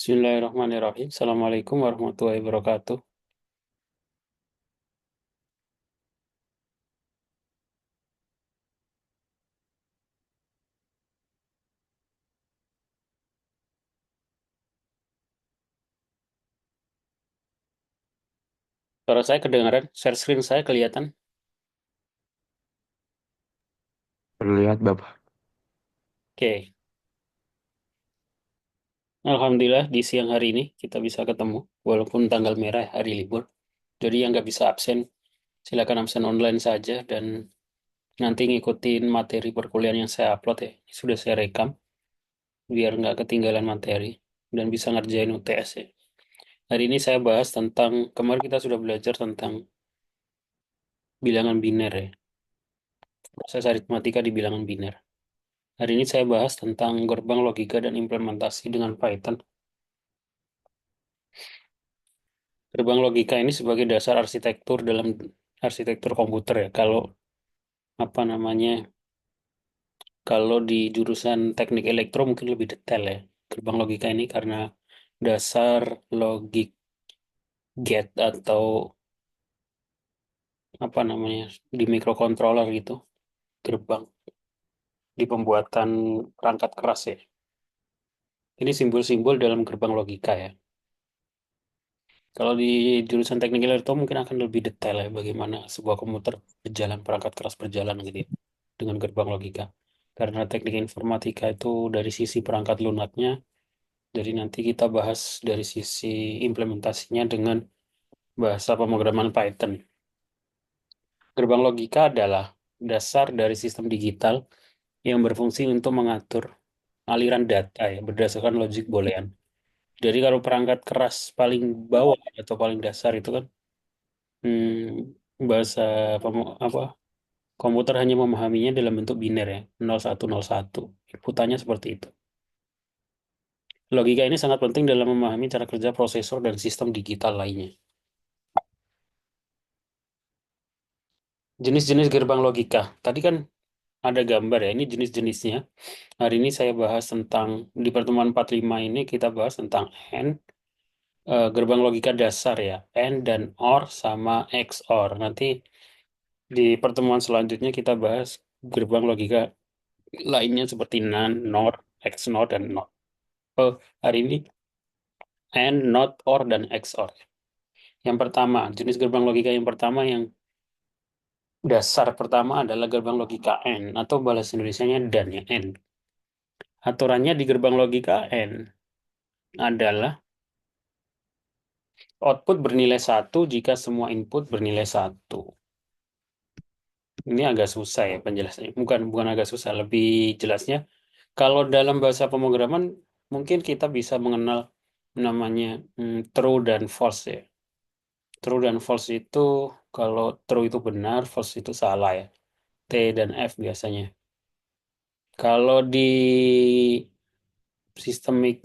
Bismillahirrahmanirrahim. Assalamualaikum warahmatullahi wabarakatuh. Suara saya kedengaran, share screen saya kelihatan. Terlihat Bapak. Oke, Alhamdulillah di siang hari ini kita bisa ketemu, walaupun tanggal merah hari libur. Jadi yang nggak bisa absen, silakan absen online saja dan nanti ngikutin materi perkuliahan yang saya upload ya. Sudah saya rekam, biar nggak ketinggalan materi dan bisa ngerjain UTS ya. Hari ini saya bahas tentang, kemarin kita sudah belajar tentang bilangan biner ya, proses aritmatika di bilangan biner. Hari ini saya bahas tentang gerbang logika dan implementasi dengan Python. Gerbang logika ini sebagai dasar arsitektur dalam arsitektur komputer ya. Kalau apa namanya, kalau di jurusan teknik elektro mungkin lebih detail ya. Gerbang logika ini karena dasar logik gate atau apa namanya di microcontroller gitu, gerbang di pembuatan perangkat keras ya. Ini simbol-simbol dalam gerbang logika ya. Kalau di jurusan teknik elektro mungkin akan lebih detail ya bagaimana sebuah komputer berjalan, perangkat keras berjalan gitu ya, dengan gerbang logika. Karena teknik informatika itu dari sisi perangkat lunaknya, jadi nanti kita bahas dari sisi implementasinya dengan bahasa pemrograman Python. Gerbang logika adalah dasar dari sistem digital yang berfungsi untuk mengatur aliran data ya berdasarkan logik boolean. Jadi kalau perangkat keras paling bawah atau paling dasar itu kan bahasa apa komputer hanya memahaminya dalam bentuk biner ya 0101. Inputannya seperti itu. Logika ini sangat penting dalam memahami cara kerja prosesor dan sistem digital lainnya. Jenis-jenis gerbang logika. Tadi kan ada gambar ya, ini jenis-jenisnya. Hari ini saya bahas tentang, di pertemuan 45 ini kita bahas tentang AND, gerbang logika dasar ya, AND dan OR sama XOR. Nanti di pertemuan selanjutnya kita bahas gerbang logika lainnya seperti NAND, NOR, XNOR, dan NOT. Oh, hari ini AND, NOT, OR, dan XOR. Yang pertama, jenis gerbang logika yang pertama yang dasar pertama adalah gerbang logika AND atau bahasa Indonesianya DAN ya, AND. Aturannya di gerbang logika AND adalah output bernilai satu jika semua input bernilai satu. Ini agak susah ya penjelasannya. Bukan bukan agak susah, lebih jelasnya. Kalau dalam bahasa pemrograman mungkin kita bisa mengenal namanya true dan false ya. True dan false itu kalau true itu benar, false itu salah ya. T dan F biasanya. Kalau di sistemik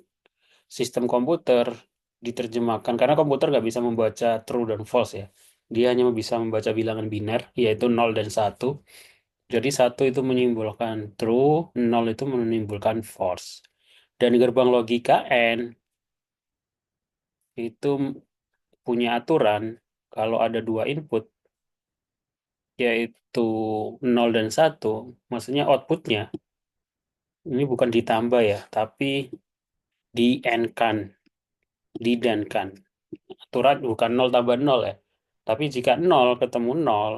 sistem komputer diterjemahkan karena komputer nggak bisa membaca true dan false ya. Dia hanya bisa membaca bilangan biner yaitu nol dan satu. Jadi satu itu menyimbolkan true, nol itu menimbulkan false. Dan gerbang logika N itu punya aturan kalau ada dua input yaitu nol dan satu, maksudnya outputnya ini bukan ditambah ya, tapi di-N-kan, di-dan-kan. Aturan bukan nol tambah nol ya. Tapi jika nol ketemu nol,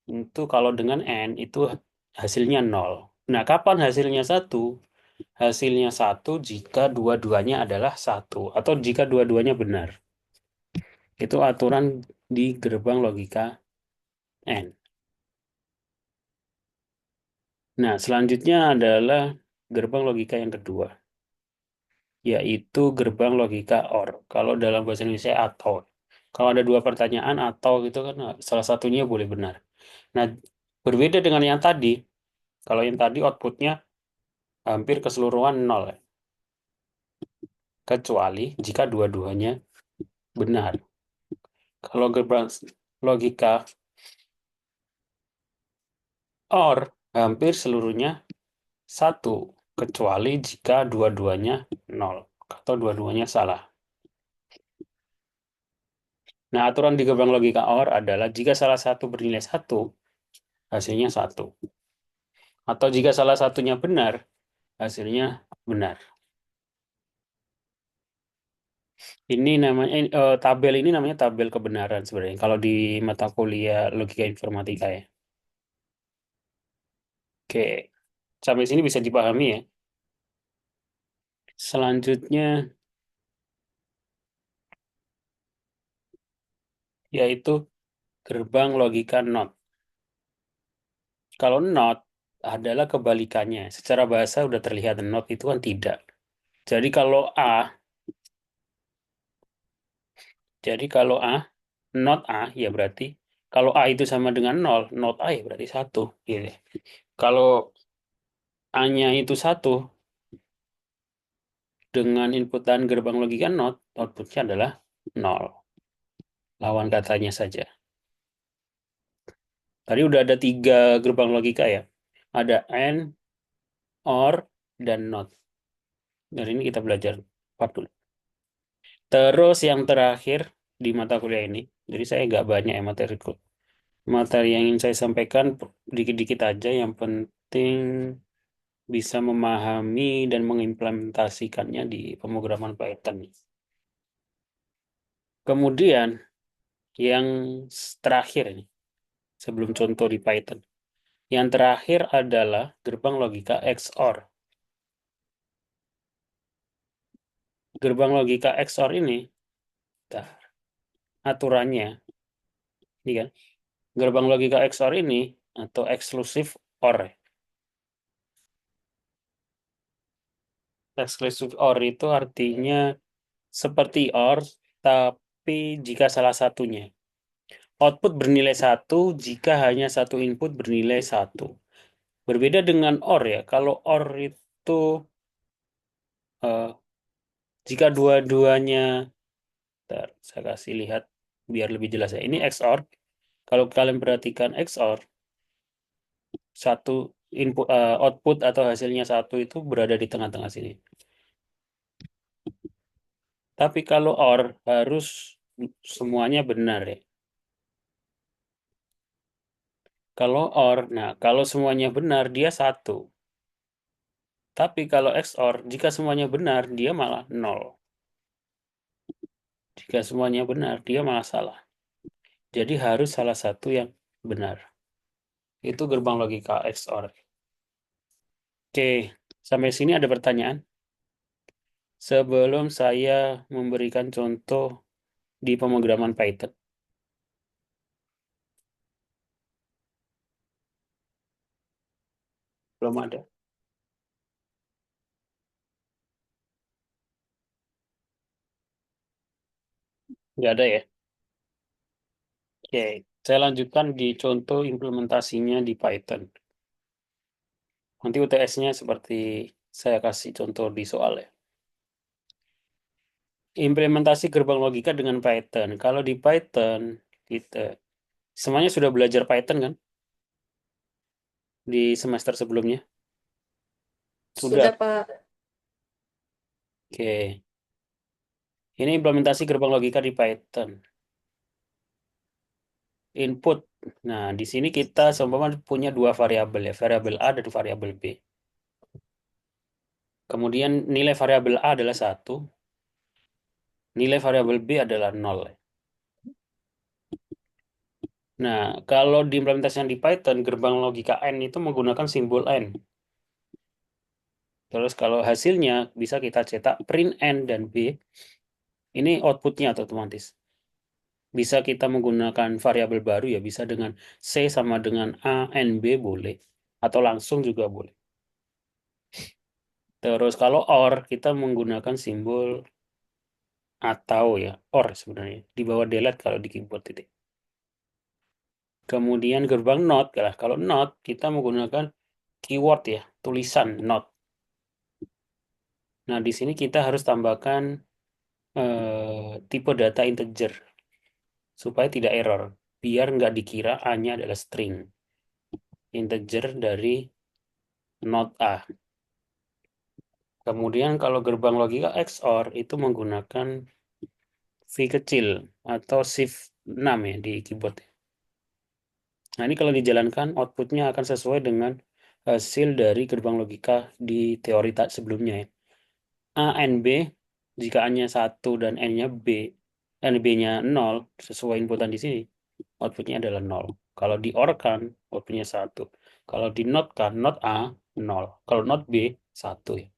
itu kalau dengan N itu hasilnya nol. Nah, kapan hasilnya satu? Hasilnya satu jika dua-duanya adalah satu atau jika dua-duanya benar. Itu aturan di gerbang logika N. Nah, selanjutnya adalah gerbang logika yang kedua, yaitu gerbang logika OR. Kalau dalam bahasa Indonesia atau. Kalau ada dua pertanyaan atau gitu kan salah satunya boleh benar. Nah, berbeda dengan yang tadi. Kalau yang tadi outputnya hampir keseluruhan nol, ya. Kecuali jika dua-duanya benar. Kalau gerbang logika OR hampir seluruhnya satu, kecuali jika dua-duanya nol. atau dua-duanya salah. Nah, aturan di gerbang logika OR adalah jika salah satu bernilai satu, hasilnya satu. Atau jika salah satunya benar, hasilnya benar. Ini namanya tabel ini namanya tabel kebenaran sebenarnya. Kalau di mata kuliah logika informatika ya. Oke, sampai sini bisa dipahami ya. Selanjutnya yaitu gerbang logika NOT. Kalau NOT adalah kebalikannya. Secara bahasa udah terlihat NOT itu kan tidak. Jadi kalau A, not A ya berarti kalau A itu sama dengan nol, not A ya berarti satu. Gitu. Kalau A-nya itu satu dengan inputan gerbang logika not, outputnya adalah nol. Lawan katanya saja. Tadi udah ada 3 gerbang logika ya. Ada AND, OR, dan NOT. Dari ini kita belajar part dulu. Terus yang terakhir di mata kuliah ini, jadi saya nggak banyak ya materiku. Materi yang ingin saya sampaikan dikit-dikit aja, yang penting bisa memahami dan mengimplementasikannya di pemrograman Python. Kemudian yang terakhir ini, sebelum contoh di Python. Yang terakhir adalah gerbang logika XOR. Gerbang logika XOR ini, nah, aturannya, ini kan, gerbang logika XOR ini atau eksklusif OR. Eksklusif OR itu artinya seperti OR, tapi jika salah satunya. Output bernilai satu jika hanya satu input bernilai satu. Berbeda dengan OR ya. Kalau OR itu eh, jika dua-duanya, bentar, saya kasih lihat biar lebih jelas ya. Ini XOR. Kalau kalian perhatikan XOR, satu input output atau hasilnya satu itu berada di tengah-tengah sini. Tapi kalau OR harus semuanya benar ya. Kalau OR, nah kalau semuanya benar dia satu. Tapi kalau XOR, jika semuanya benar dia malah nol. Jika semuanya benar dia malah salah. Jadi harus salah satu yang benar. Itu gerbang logika XOR. Oke, sampai sini ada pertanyaan? Sebelum saya memberikan contoh di pemrograman Python. Belum ada. Nggak ada ya? Oke, saya lanjutkan di contoh implementasinya di Python. Nanti UTS-nya seperti saya kasih contoh di soal ya. Implementasi gerbang logika dengan Python. Kalau di Python, kita semuanya sudah belajar Python kan? Di semester sebelumnya? Sudah, Sudah. Pak. Oke. Ini implementasi gerbang logika di Python. Input. Nah, di sini kita seumpama punya 2 variabel ya, variabel A dan variabel B. Kemudian nilai variabel A adalah 1, nilai variabel B adalah 0. Nah, kalau diimplementasikan di Python, gerbang logika N itu menggunakan simbol N. Terus kalau hasilnya bisa kita cetak print N dan B, ini outputnya otomatis. Bisa kita menggunakan variabel baru ya, bisa dengan C sama dengan A, N, B boleh. Atau langsung juga boleh. Terus kalau OR, kita menggunakan simbol atau ya, OR sebenarnya. Di bawah delete kalau di keyboard titik. Kemudian gerbang NOT, kalau NOT kita menggunakan keyword ya, tulisan NOT. Nah, di sini kita harus tambahkan tipe data integer supaya tidak error. Biar nggak dikira A-nya adalah string. Integer dari NOT A. Kemudian kalau gerbang logika XOR itu menggunakan V kecil atau shift 6 ya di keyboard. Nah, ini kalau dijalankan outputnya akan sesuai dengan hasil dari gerbang logika di teori tak sebelumnya ya. A and B, jika A-nya 1 dan N-nya B, dan B-nya 0, sesuai inputan di sini, outputnya adalah 0. Kalau di OR kan, outputnya 1. Kalau di NOT kan, NOT A, 0. Kalau NOT B, 1 ya.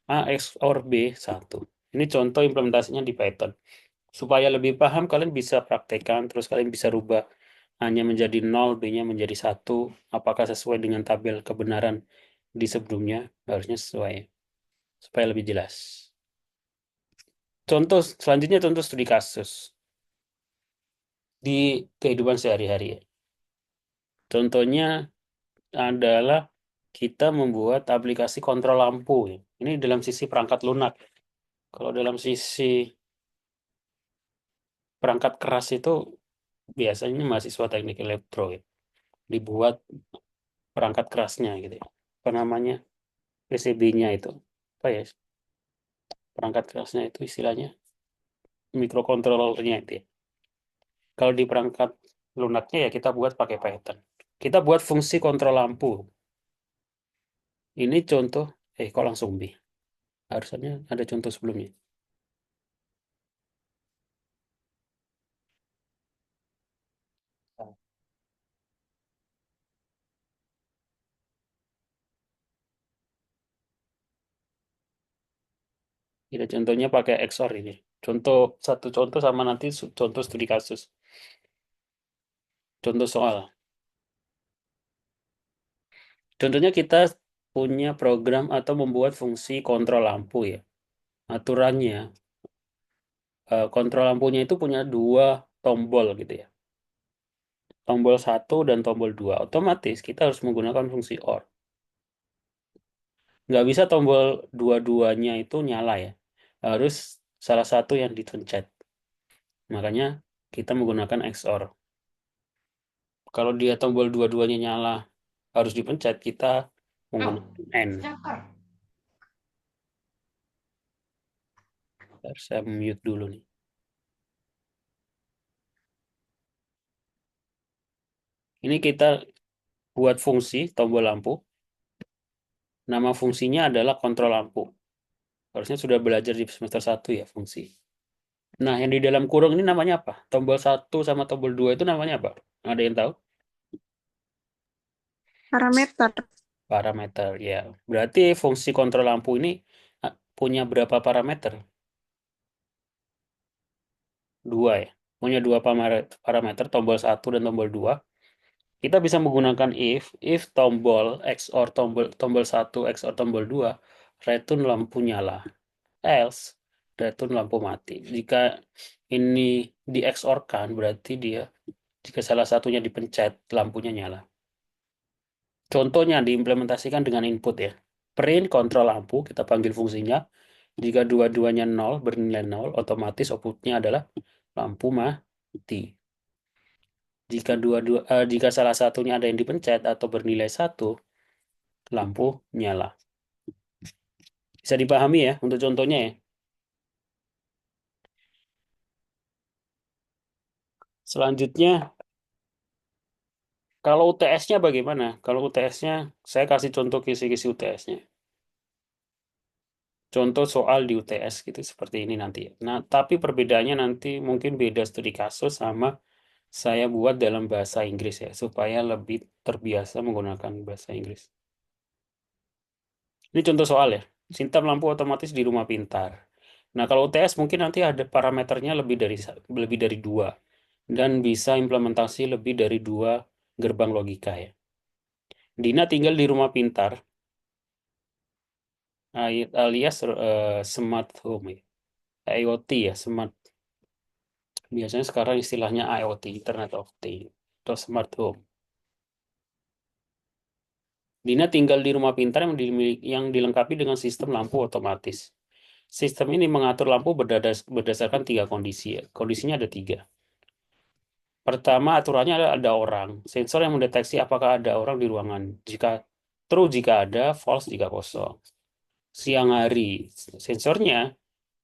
A XOR B, 1. Ini contoh implementasinya di Python. Supaya lebih paham, kalian bisa praktekkan, terus kalian bisa rubah A-nya menjadi 0, B-nya menjadi 1. Apakah sesuai dengan tabel kebenaran di sebelumnya? Harusnya sesuai, supaya lebih jelas. Contoh selanjutnya contoh studi kasus di kehidupan sehari-hari ya. Contohnya adalah kita membuat aplikasi kontrol lampu ya. Ini dalam sisi perangkat lunak. Kalau dalam sisi perangkat keras itu biasanya mahasiswa teknik elektro ya. Dibuat perangkat kerasnya gitu ya. Apa namanya? PCB-nya itu. Apa ya? Perangkat kerasnya itu istilahnya mikrokontrolernya itu ya. Kalau di perangkat lunaknya ya kita buat pakai Python. Kita buat fungsi kontrol lampu. Ini contoh, kok langsung B? Harusnya ada contoh sebelumnya. Kita contohnya pakai XOR ini. Contoh satu contoh sama nanti contoh studi kasus. Contoh soal. Contohnya kita punya program atau membuat fungsi kontrol lampu ya. Aturannya, kontrol lampunya itu punya dua tombol gitu ya. Tombol 1 dan tombol 2. Otomatis kita harus menggunakan fungsi OR. Nggak bisa tombol dua-duanya itu nyala ya. Harus salah satu yang dipencet. Makanya kita menggunakan XOR. Kalau dia tombol dua-duanya nyala harus dipencet, kita menggunakan N. Bentar, saya mute dulu nih. Ini kita buat fungsi tombol lampu. Nama fungsinya adalah kontrol lampu. Harusnya sudah belajar di semester 1 ya fungsi. Nah, yang di dalam kurung ini namanya apa? Tombol 1 sama tombol 2 itu namanya apa? Ada yang tahu? Parameter. Parameter, ya. Berarti fungsi kontrol lampu ini punya berapa parameter? Dua ya. Punya dua parameter, tombol 1 dan tombol 2. Kita bisa menggunakan if tombol XOR tombol 1 XOR tombol 2, return lampu nyala. Else, return lampu mati. Jika ini di XOR-kan, berarti dia, jika salah satunya dipencet, lampunya nyala. Contohnya diimplementasikan dengan input ya. Print kontrol lampu, kita panggil fungsinya. Jika dua-duanya 0, bernilai 0, otomatis outputnya adalah lampu mati. Jika salah satunya ada yang dipencet atau bernilai 1, lampu nyala. Bisa dipahami ya untuk contohnya ya. Selanjutnya, kalau UTS-nya bagaimana? Kalau UTS-nya, saya kasih contoh kisi-kisi UTS-nya. Contoh soal di UTS gitu seperti ini nanti ya. Nah, tapi perbedaannya nanti mungkin beda studi kasus sama saya buat dalam bahasa Inggris ya, supaya lebih terbiasa menggunakan bahasa Inggris. Ini contoh soal ya. Sistem lampu otomatis di rumah pintar. Nah, kalau UTS mungkin nanti ada parameternya lebih dari dua dan bisa implementasi lebih dari dua gerbang logika ya. Dina tinggal di rumah pintar alias smart home ya. IoT ya, smart. Biasanya sekarang istilahnya IoT, Internet of Things atau smart home. Dina tinggal di rumah pintar yang dilengkapi dengan sistem lampu otomatis. Sistem ini mengatur lampu berdasarkan tiga kondisi ya. Kondisinya ada tiga. Pertama, aturannya ada orang. Sensor yang mendeteksi apakah ada orang di ruangan. Jika true jika ada, false jika kosong. siang hari. Sensornya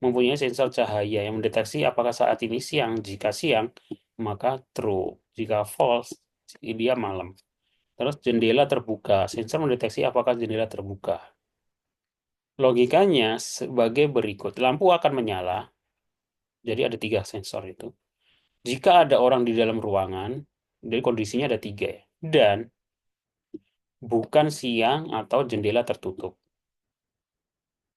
mempunyai sensor cahaya yang mendeteksi apakah saat ini siang. Jika siang, maka true. Jika false, dia malam. Terus jendela terbuka. Sensor mendeteksi apakah jendela terbuka. Logikanya sebagai berikut. Lampu akan menyala. Jadi ada tiga sensor itu. Jika ada orang di dalam ruangan, jadi kondisinya ada tiga ya. Dan bukan siang atau jendela tertutup.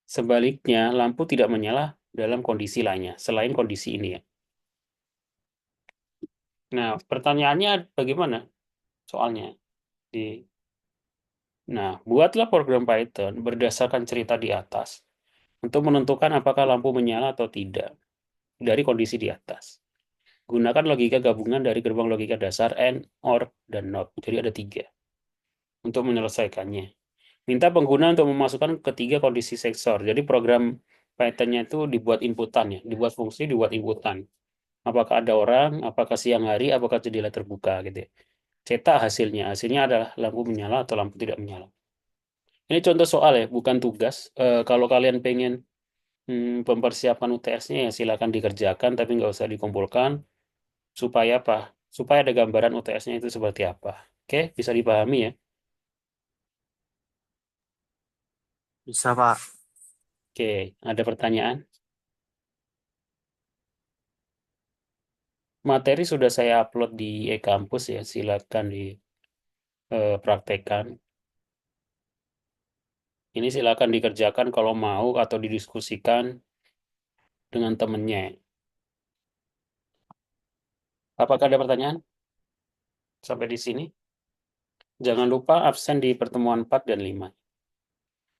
Sebaliknya, lampu tidak menyala dalam kondisi lainnya, selain kondisi ini ya. Nah, pertanyaannya bagaimana soalnya? Di, nah, buatlah program Python berdasarkan cerita di atas untuk menentukan apakah lampu menyala atau tidak dari kondisi di atas. Gunakan logika gabungan dari gerbang logika dasar AND, OR, dan NOT. Jadi ada tiga untuk menyelesaikannya. Minta pengguna untuk memasukkan ketiga kondisi sensor. Jadi program Python-nya itu dibuat inputan ya, dibuat fungsi, dibuat inputan. Apakah ada orang, apakah siang hari, apakah jendela terbuka gitu ya. Cetak hasilnya. Hasilnya adalah lampu menyala atau lampu tidak menyala. Ini contoh soal ya, bukan tugas. Kalau kalian pengen mempersiapkan UTS-nya ya silakan dikerjakan, tapi nggak usah dikumpulkan. Supaya apa? Supaya ada gambaran UTS-nya itu seperti apa. Oke, bisa dipahami ya. Bisa, Pak. Oke, ada pertanyaan? Materi sudah saya upload di e-kampus ya, silakan dipraktekkan. Ini silakan dikerjakan kalau mau atau didiskusikan dengan temennya. Apakah ada pertanyaan sampai di sini? Jangan lupa absen di pertemuan 4 dan 5.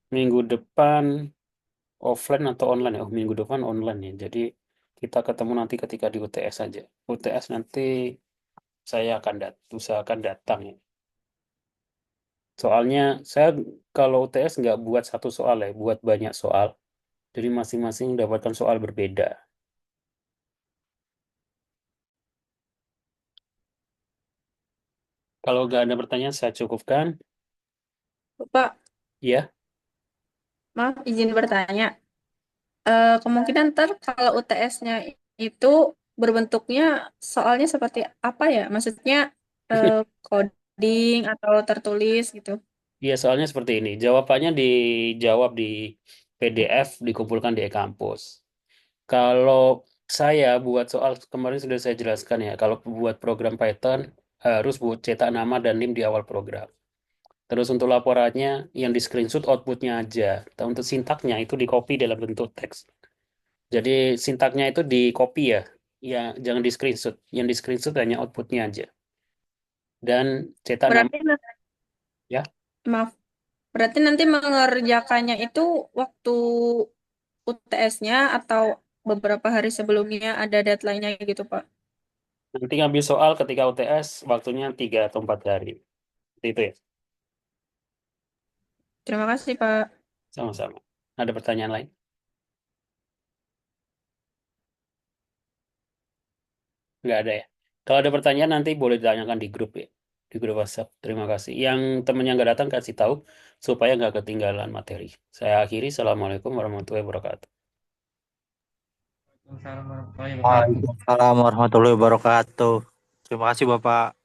Minggu depan offline atau online ya? Oh, minggu depan online ya. Jadi kita ketemu nanti ketika di UTS saja. UTS nanti saya akan usahakan datang ya. Soalnya saya kalau UTS nggak buat satu soal ya, buat banyak soal. Jadi masing-masing mendapatkan soal berbeda. Kalau nggak ada pertanyaan, saya cukupkan. Pak, Ya, maaf izin bertanya. Kemungkinan ntar kalau UTS-nya itu berbentuknya soalnya seperti apa ya? Maksudnya eh, coding atau tertulis gitu. iya soalnya seperti ini. Jawabannya dijawab di PDF, dikumpulkan di e-kampus. Kalau saya buat soal kemarin sudah saya jelaskan ya. Kalau buat program Python harus buat cetak nama dan NIM di awal program. Terus untuk laporannya yang di screenshot outputnya aja. Dan untuk sintaknya itu di copy dalam bentuk teks. Jadi sintaknya itu di copy ya. Ya jangan di screenshot. Yang di screenshot hanya outputnya aja. Dan cetak nama Berarti ya. maaf, berarti nanti mengerjakannya itu waktu UTS-nya atau beberapa hari sebelumnya ada deadline-nya gitu, Pak. Nanti ngambil soal ketika UTS waktunya 3 atau 4 hari. Seperti itu ya. Terima kasih, Pak. Sama-sama. Ada pertanyaan lain? Nggak ada ya. Kalau ada pertanyaan nanti boleh ditanyakan di grup ya. Di grup WhatsApp. Terima kasih. Yang temennya nggak datang kasih tahu supaya nggak ketinggalan materi. Saya akhiri. Assalamualaikum warahmatullahi wabarakatuh. Waalaikumsalam warahmatullahi wabarakatuh. Waalaikumsalam warahmatullahi wabarakatuh. Terima kasih, Bapak.